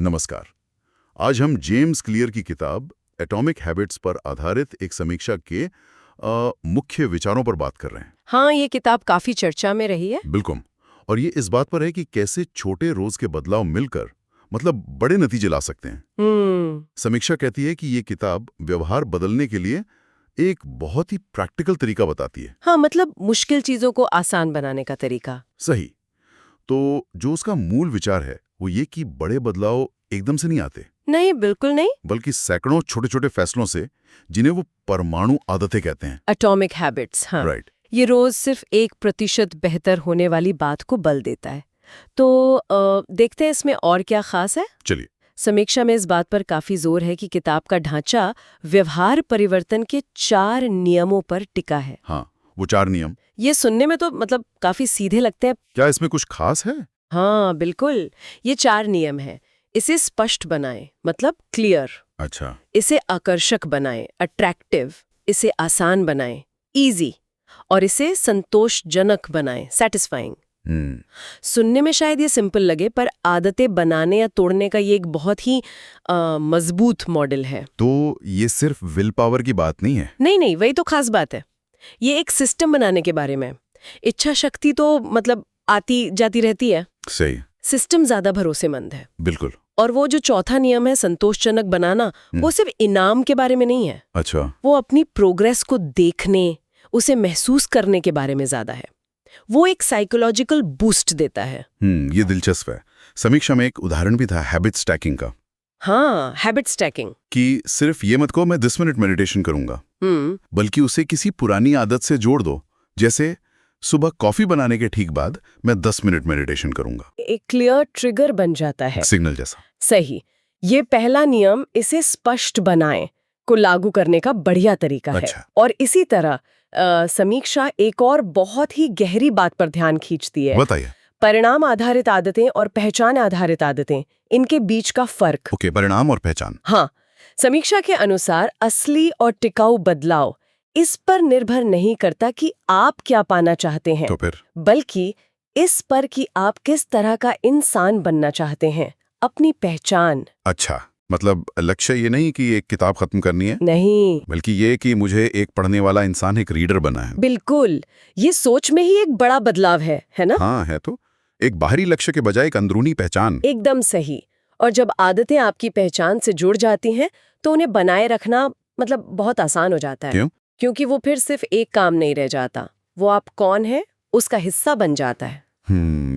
नमस्कार। आज हम जेम्स क्लियर की किताब एटॉमिक हैबिट्स पर आधारित एक समीक्षा के मुख्य विचारों पर बात कर रहे हैं। हाँ, ये किताब काफी चर्चा में रही है। बिल्कुल। और ये इस बात पर है कि कैसे छोटे रोज के बदलाव मिलकर मतलब बड़े नतीजे ला सकते हैं। समीक्षा कहती है कि ये किताब व्यवहार बदलने के लिए एक बहुत ही प्रैक्टिकल तरीका बताती है। हाँ, मतलब मुश्किल चीजों को आसान बनाने का तरीका। सही। तो जो उसका मूल विचार है वो ये कि बड़े बदलाव एकदम से नहीं आते, नहीं, बिल्कुल नहीं। बल्कि सैकड़ों छोटे छोटे फैसलों से, जिन्हें वो परमाणु आदतें कहते हैं। एटॉमिक हैबिट्स, हाँ। राइट। ये रोज सिर्फ 1% बेहतर होने वाली बात को बल देता है। तो देखते हैं इसमें और क्या खास है। चलिए। समीक्षा में इस बात पर काफी जोर है कि किताब का ढांचा व्यवहार परिवर्तन के 4 नियमों पर टिका है। हाँ, वो 4 नियम। ये सुनने में तो मतलब काफी सीधे लगते हैं। क्या इसमें कुछ खास है? हाँ, बिल्कुल। ये 4 नियम हैं। इसे स्पष्ट बनाएं, मतलब क्लियर। अच्छा। इसे आकर्षक बनाएं, अट्रैक्टिव। इसे आसान बनाएं, इजी। और इसे संतोषजनक बनाएं, सैटिस्फाइंग। सुनने में शायद ये सिंपल लगे, पर आदतें बनाने या तोड़ने का ये एक बहुत ही मजबूत मॉडल है। तो ये सिर्फ विल पावर की बात नहीं है? नहीं नहीं, वही तो खास बात है। ये एक सिस्टम बनाने के बारे में। इच्छा शक्ति तो मतलब आती जाती रहती है। सही। सिस्टम ज्यादा भरोसेमंद है। बिल्कुल। और वो जो चौथा नियम है संतोषजनक बनाना, वो सिर्फ इनाम के बारे में नहीं है। अच्छा। वो अपनी प्रोग्रेस को देखने, उसे महसूस करने के बारे में ज्यादा है। वो एक साइकोलॉजिकल बूस्ट देता है। ये दिलचस्प है। समीक्षा में एक उदाहरण भी था हैबिट स्टैकिंग का। हाँ, हैबिट स्टैकिंग। कि सिर्फ ये मत कहो मैं 10 मिनट मेडिटेशन करूंगा, बल्कि उसे किसी पुरानी आदत से जोड़ दो। जैसे सुबह कॉफी बनाने के ठीक बाद मैं 10 मिनट मेडिटेशन करूंगा। एक क्लियर ट्रिगर बन जाता है। सिग्नल जैसा। सही। ये पहला नियम, इसे स्पष्ट बनाएं, को लागू करने का बढ़िया तरीका है। और इसी तरह समीक्षा एक और बहुत ही गहरी बात पर ध्यान खींचती है। बताइए। परिणाम आधारित आदतें और पहचान आधारित आदतें, इनके बीच का फर्क। ओके, परिणाम और पहचान। हाँ, समीक्षा के अनुसार असली और टिकाऊ बदलाव इस पर निर्भर नहीं करता कि आप क्या पाना चाहते हैं, तो फिर बल्कि इस पर कि आप किस तरह का इंसान बनना चाहते हैं, अपनी पहचान। अच्छा, मतलब लक्ष्य ये नहीं कि एक किताब खत्म करनी है, नहीं, बल्कि ये कि मुझे एक पढ़ने वाला इंसान, एक रीडर बना है। बिल्कुल। ये सोच में ही एक बड़ा बदलाव है ना? हाँ, है तो। एक बाहरी लक्ष्य के बजाय एक अंदरूनी पहचान। एकदम सही। और जब आदतें आपकी पहचान से जुड़ जाती हैं, तो उन्हें बनाए रखना मतलब बहुत आसान हो जाता है। क्यों? क्योंकि वो फिर सिर्फ एक काम नहीं रह जाता, वो आप कौन है उसका हिस्सा बन जाता है।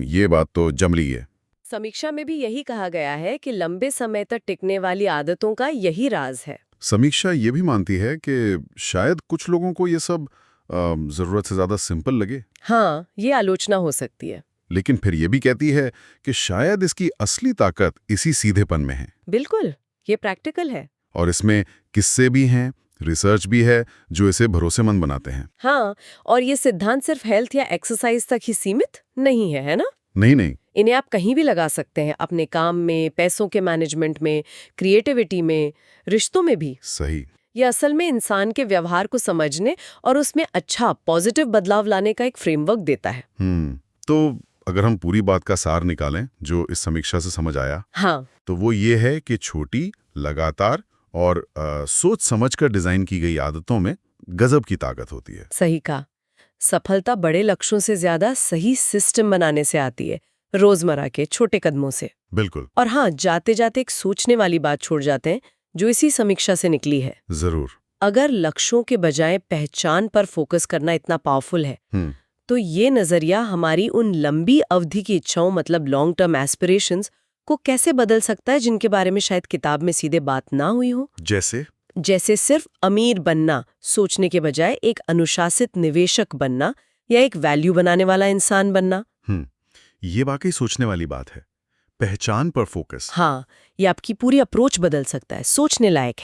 ये बात तो जमली है। समीक्षा में भी यही कहा गया है कि लंबे समय तक टिकने वाली आदतों का यही राज है। समीक्षा ये भी मानती है कि शायद कुछ लोगों को ये सब जरूरत से ज्यादा सिंपल लगे। हाँ, ये आलोचना हो सकती है। लेकिन फिर ये भी कहती है कि शायद इसकी असली ताकत इसी सीधेपन में है। बिल्कुल, ये प्रैक्टिकल है। और इसमें किस्से भी हैं, रिसर्च भी है जो इसे भरोसेमंद बनाते हैं। हाँ, और ये सिद्धांत सिर्फ हेल्थ या एक्सरसाइज तक ही सीमित नहीं है ना? नहीं। इन्हें आप कहीं भी लगा सकते हैं, अपने काम में, पैसों के मैनेजमेंट में, क्रिएटिविटी में, रिश्तों में भी। सही। ये असल में इंसान के व्यवहार को समझने और उसमें अच्छा पॉजिटिव बदलाव लाने का एक फ्रेमवर्क देता है। तो अगर हम पूरी बात का सार निकालें जो इस समीक्षा से समझ आया, हाँ, तो वो ये है कि छोटी, लगातार और सोच समझकर डिजाइन की गई आदतों में गजब की ताकत होती है। सही कहा। सफलता बड़े लक्ष्यों से ज्यादा सही सिस्टम बनाने से आती है, रोजमर्रा के छोटे कदमों से। बिल्कुल। और हाँ, जाते जाते एक सोचने वाली बात छोड़ जाते हैं जो इसी समीक्षा से निकली है। जरूर। अगर लक्ष्यों के बजाय पहचान पर फोकस करना इतना पावरफुल है, तो ये नजरिया हमारी उन लंबी अवधि की इच्छाओं मतलब लॉन्ग टर्म एस्पिरेशंस को कैसे बदल सकता है, जिनके बारे में शायद किताब में सीधे बात ना हुई हो। जैसे सिर्फ अमीर बनना सोचने के बजाय एक अनुशासित निवेशक बनना या एक वैल्यू बनाने वाला इंसान बनना। ये वाकई सोचने वाली बात है। पहचान पर फोकस। हाँ, ये आपकी पूरी अप्रोच बदल सकता है, सोचने लायक है।